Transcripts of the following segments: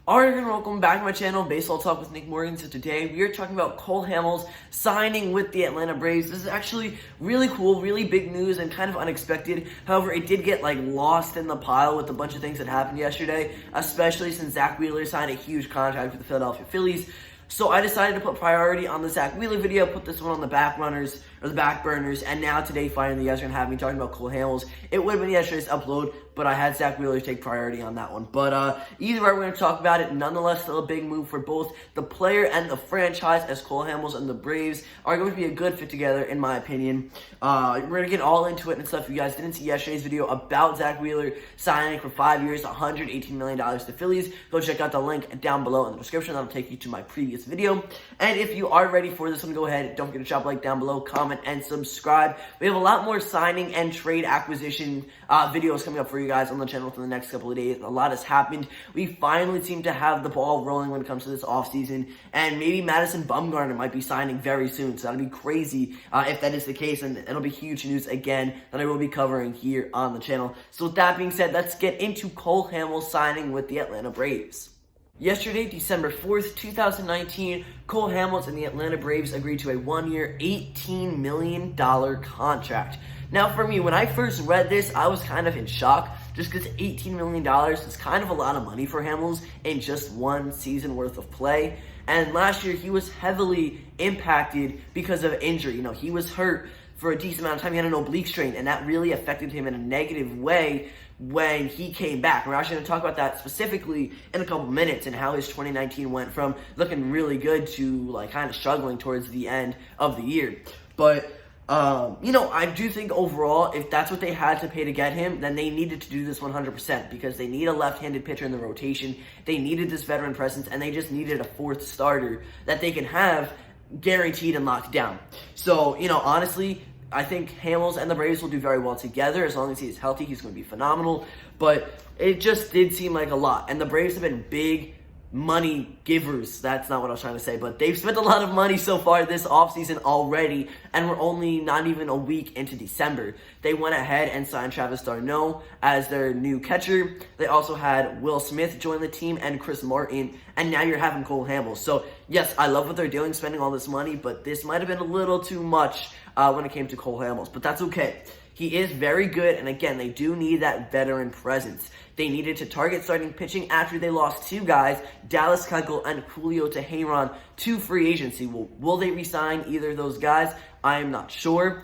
Alright, everyone, welcome back to my channel, Baseball Talk with Nick Morgan. So today we are talking about Cole Hamels signing with the Atlanta Braves. This is actually really cool, really big news, and kind of unexpected. However, it did get lost in the pile with a bunch of things that happened yesterday, especially since Zach Wheeler signed a huge contract with the Philadelphia Phillies. So I decided to put priority on the Zach Wheeler video, put this one on the back burners, and now today finally you guys are going to have me talking about Cole Hamels. It would have been yesterday's upload, but I had Zach Wheeler take priority on that one. But either way, we're going to talk about it. Nonetheless, still a big move for both the player and the franchise, as Cole Hamels and the Braves are going to be a good fit together, in my opinion. We're going to get all into it and stuff. If you guys didn't see yesterday's video about Zach Wheeler signing for 5 years, $118 million to Phillies, go check out the link down below in the description. That'll take you to my previous video. And if you are ready for this one, go ahead. Don't forget to drop a like down below, comment, and subscribe. We have a lot more signing and trade acquisition videos coming up for you guys on the channel for the next couple of days. A lot has happened. We finally seem to have the ball rolling when it comes to this offseason, and maybe Madison Bumgarner might be signing very soon, so that'll be crazy if that is the case, and it'll be huge news again that I will be covering here on the channel. So with that being said, let's get into Cole Hamels signing with the Atlanta Braves. Yesterday, December 4th, 2019, Cole Hamels and the Atlanta Braves agreed to a one-year, $18 million contract. Now, for me, when I first read this, I was kind of in shock, just because $18 million is kind of a lot of money for Hamels in just one season worth of play. And last year, he was heavily impacted because of injury. He was hurt for a decent amount of time. He had an oblique strain, and that really affected him in a negative way when he came back. We're actually going to talk about that specifically in a couple minutes and how his 2019 went from looking really good to kind of struggling towards the end of the year. But I do think overall, if that's what they had to pay to get him, then they needed to do this 100% because they need a left-handed pitcher in the rotation. They needed this veteran presence, and they just needed a fourth starter that they can have guaranteed and locked down. So, honestly, I think Hamels and the Braves will do very well together. As long as he's healthy, he's going to be phenomenal. But it just did seem like a lot. And the Braves have been big money givers. That's not what I was trying to say, but they've spent a lot of money so far this offseason already, and we're only not even a week into December. They went ahead and signed Travis d'Arnaud as their new catcher. They also had Will Smith join the team and Chris Martin, and now you're having Cole Hamels. So, yes, I love what they're doing, spending all this money, but this might have been a little too much when it came to Cole Hamels, but that's okay. He is very good, and again, they do need that veteran presence. They needed to target starting pitching after they lost two guys, Dallas Keuchel and Julio Teheran, to free agency. Will they re-sign either of those guys? I am not sure.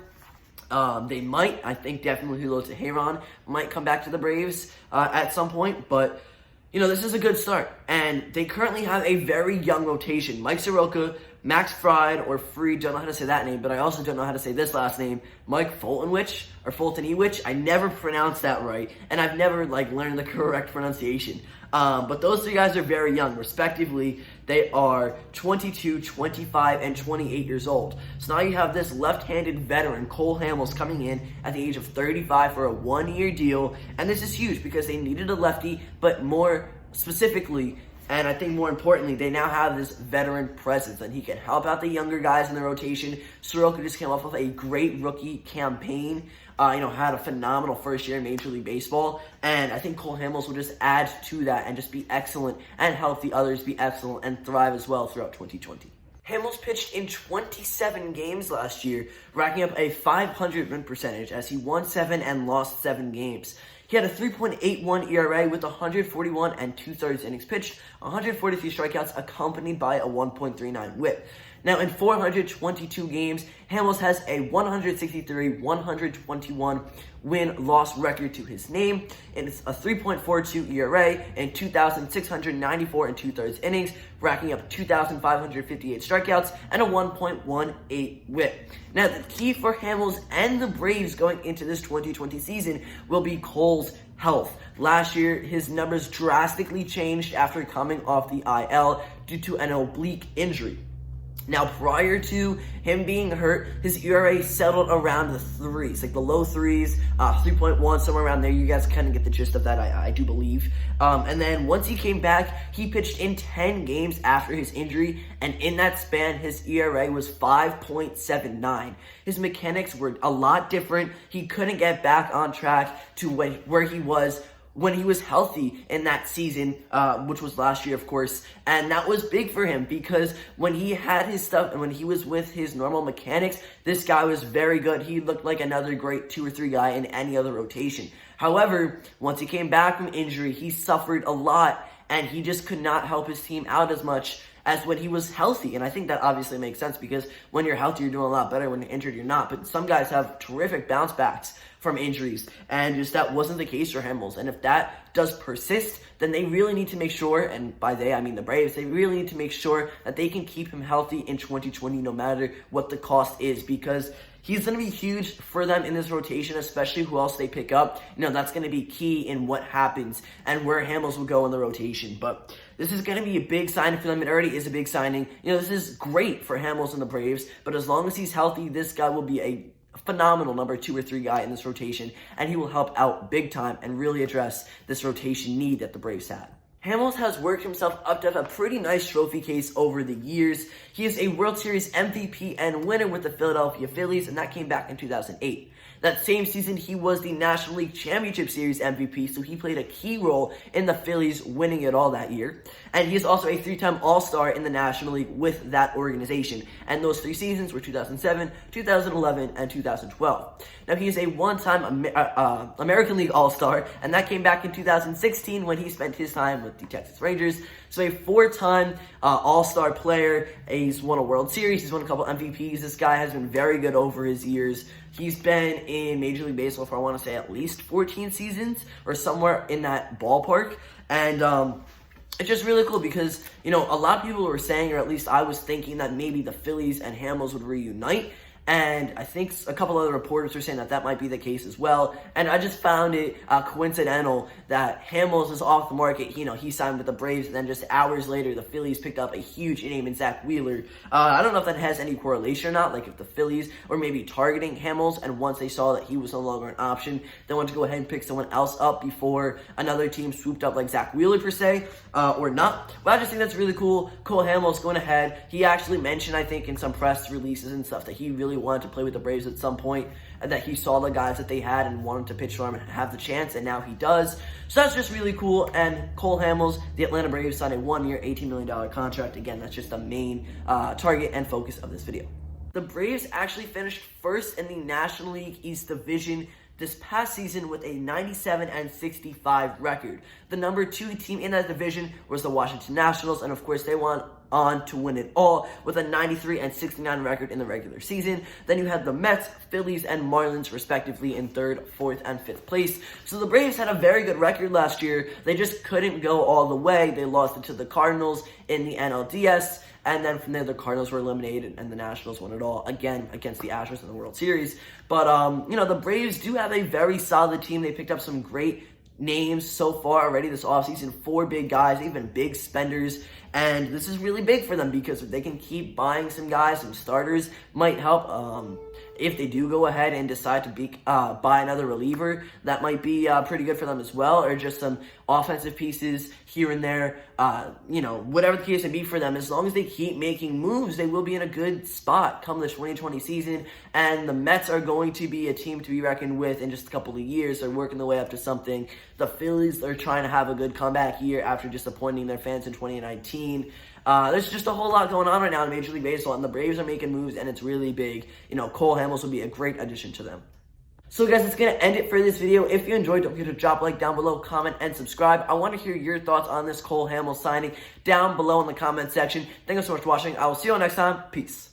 They might. I think definitely Julio Teheran might come back to the Braves at some point, but this is a good start. And they currently have a very young rotation. Mike Soroka, Max Fried, or Freed, don't know how to say that name, but I also don't know how to say this last name, Mike Fultonwich, or Fultonewich. I never pronounced that right, and I've never, learned the correct pronunciation. But those three guys are very young, respectively. They are 22, 25, and 28 years old. So now you have this left-handed veteran, Cole Hamels, coming in at the age of 35 for a one-year deal, and this is huge because they needed a lefty, but more specifically, and I think more importantly, they now have this veteran presence, and he can help out the younger guys in the rotation. Soroka just came off of a great rookie campaign, had a phenomenal first year in Major League Baseball, and I think Cole Hamels will just add to that and just be excellent and help the others be excellent and thrive as well throughout 2020. Hamels pitched in 27 games last year, racking up a .500 win percentage as he won 7 and lost 7 games. He had a 3.81 ERA with 141 and 2/3 innings pitched, 143 strikeouts, accompanied by a 1.39 WHIP. Now, in 422 games, Hamels has a 163-121 win-loss record to his name, and it's a 3.42 ERA and 2,694 and 2/3 innings, racking up 2,558 strikeouts and a 1.18 WHIP. Now, the key for Hamels and the Braves going into this 2020 season will be Cole's health. Last year, his numbers drastically changed after coming off the IL due to an oblique injury. Now, prior to him being hurt, his ERA settled around the threes, the low threes, 3.1, somewhere around there. You guys kind of get the gist of that, I do believe. And then once he came back, he pitched in 10 games after his injury, and in that span, his ERA was 5.79. His mechanics were a lot different. He couldn't get back on track to where he was when he was healthy in that season, which was last year, of course. And that was big for him because when he had his stuff and when he was with his normal mechanics, this guy was very good. He looked like another great 2 or 3 guy in any other rotation. However, once he came back from injury, he suffered a lot and he just could not help his team out as much as when he was healthy. And I think that obviously makes sense because when you're healthy, you're doing a lot better. When you're injured, you're not. But some guys have terrific bounce backs from injuries, and just that wasn't the case for Hamels. And if that does persist, then they really need to make sure, and by they I mean the Braves, they really need to make sure that they can keep him healthy in 2020 no matter what the cost is, because he's going to be huge for them in this rotation, especially who else they pick up. That's going to be key in what happens and where Hamels will go in the rotation. But this is going to be a big signing for them. It already is a big signing. This is great for Hamels and the Braves, but as long as he's healthy, this guy will be a phenomenal number 2 or 3 guy in this rotation, and he will help out big time and really address this rotation need that the Braves had. Hamels has worked himself up to have a pretty nice trophy case over the years. He is a World Series MVP and winner with the Philadelphia Phillies, and that came back in 2008. That same season, he was the National League Championship Series MVP, so he played a key role in the Phillies winning it all that year. And he is also a 3-time All-Star in the National League with that organization. And those 3 seasons were 2007, 2011, and 2012. Now, he is a 1-time American League All-Star, and that came back in 2016 when he spent his time with the Texas Rangers. So a 4-time All-Star player. He's won a World Series. He's won a couple MVPs. This guy has been very good over his years. He's been in Major League Baseball for, I want to say, at least 14 seasons or somewhere in that ballpark. And it's just really cool because, a lot of people were saying, or at least I was thinking, that maybe the Phillies and Hamels would reunite. And I think a couple other reporters were saying that that might be the case as well. And I just found it coincidental that Hamels is off the market. He signed with the Braves, and then just hours later, the Phillies picked up a huge name in Zach Wheeler. I don't know if that has any correlation or not, like if the Phillies were maybe targeting Hamels, and once they saw that he was no longer an option, they wanted to go ahead and pick someone else up before another team swooped up like Zach Wheeler per se, or not. But I just think that's really cool. Cole Hamels going ahead. He actually mentioned, I think, in some press releases and stuff that he really wanted to play with the Braves at some point, and that he saw the guys that they had and wanted to pitch for him and have the chance, and now he does. So that's just really cool. And Cole Hamels, the Atlanta Braves, signed a 1-year, $18 million contract. Again, that's just the main target and focus of this video. The Braves actually finished first in the National League East Division this past season with a 97-65 record. The number 2 team in that division was the Washington Nationals, and of course they went on to win it all with a 93-69 record in the regular season. Then you had the Mets, Phillies, and Marlins respectively in 3rd, 4th, and 5th place. So the Braves had a very good record last year. They just couldn't go all the way. They lost it to the Cardinals in the NLDS. And then from there, the Cardinals were eliminated, and the Nationals won it all, again, against the Astros in the World Series. But, the Braves do have a very solid team. They picked up some great names so far already this offseason. 4 big guys, even big spenders. And this is really big for them because if they can keep buying some guys, some starters, might help. If they do go ahead and decide to buy another reliever, that might be pretty good for them as well, or just some offensive pieces here and there. Whatever the case may be for them, as long as they keep making moves, they will be in a good spot come the 2020 season. And the Mets are going to be a team to be reckoned with in just a couple of years. They're working their way up to something. The Phillies are trying to have a good comeback year after disappointing their fans in 2019. There's just a whole lot going on right now in Major League Baseball, and the Braves are making moves, and it's really big. Cole Hamels will be a great addition to them. So guys, that's going to end it for this video. If you enjoyed, don't forget to drop a like down below, comment, and subscribe. I want to hear your thoughts on this Cole Hamels signing down below in the comment section. Thank you so much for watching. I will see you all next time. Peace.